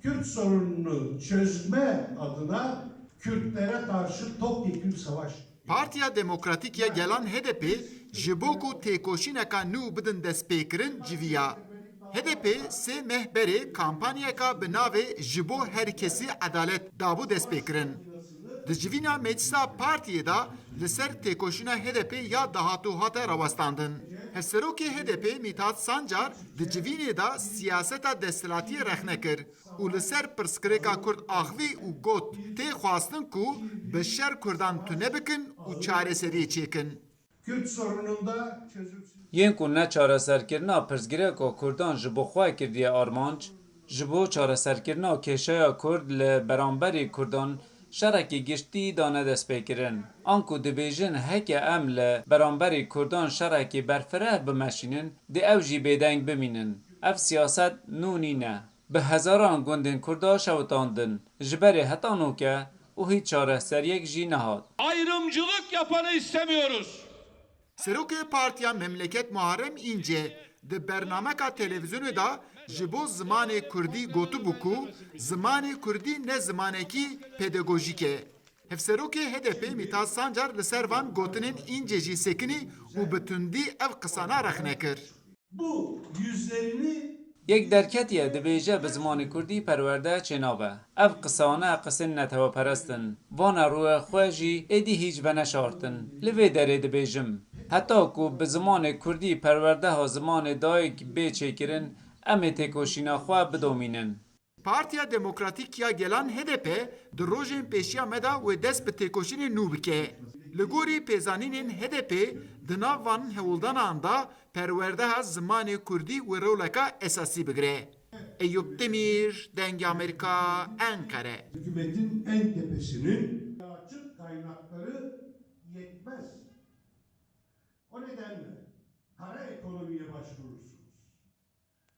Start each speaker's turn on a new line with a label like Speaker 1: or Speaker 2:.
Speaker 1: Kürt sorununu çözme adına Kürtlere karşı topyekün savaş.
Speaker 2: Partiya Demokratîk gelen HDP ji bo ku têkoşîneka nû bidin destpêkirin civiya. HDP sê mehberê kampanyeka bi navê ji bo herkesî edalet dabû destpêkirin. Di civîna meclisa partiyê da li ser têkoşîna HDP ya dahatû hate rawestandin. Hevserokê HDP Mithat Sancar di civînê da siyaseta desthilatiyê rexne kir û li ser pirsgirêka Kurd axivî û got tê xwastin ku bi şer Kurdan tune bikin û çareseriyê çêkin.
Speaker 1: Kürt sorununda çözümsüz.
Speaker 3: Yên ku ne çareserkirina pirsgirêka Kurdan ji bo xwe kirdiye armanc, ji bo çareserkirina kêşeya Kurd li beramberî Kurdan şerekî giştî dane destpêkirin. An ku dibêjin heke em li beramberî Kurdan şerekî berfireh bimeşînin, di ew jî bêdeng bimînin. Ev siyaset nû nîne. Bi hezaran gundên Kurda şewitandin. Ji berê heta nûke û hiç çareseriyek jî nehat.
Speaker 4: Ayrımcılık yapanı istemiyoruz.
Speaker 2: Serokê Partiya Memleket Muharrem İnce di bernameka televizyonê da ji bo zimanê Kurdî gotibû ku zimanê Kurdî ne zimanekî pedagojîk e. Hevserokê HDP Mithat Sancar li ser van gotinên İnce jî sekinî û bi tundî ev qisana rexne kir.
Speaker 1: Bu yüzlerini
Speaker 3: Yek derketiye dibêje bi zimanê Kurdî perwerde çênabe. Ev qisane qisên neteweperestin. Vana rûya xwe jî êdî hîç veneşartin. Li vê derê dibêjim. Heta ku bi zimanê Kurdî perwerdeha zimanê dayîk bê çêkirin, em ê têkoşîna xwe bidomînin.
Speaker 2: Partiya Demokratîk ya Gelan HDP di rojên pêşiya me da wê dest bi têkoşînê nû bike. Li gorî pêzanînên HDP di nav van hewildanan da perwerdeha zimanê Kurdî wê roleka esasî bigire. Eyüp Demir, Dengê Amerika, Ankara.
Speaker 1: hükümetin en tepesinin açık kaynakları yetmez. O nedenle kara ekonomiye başvurursun.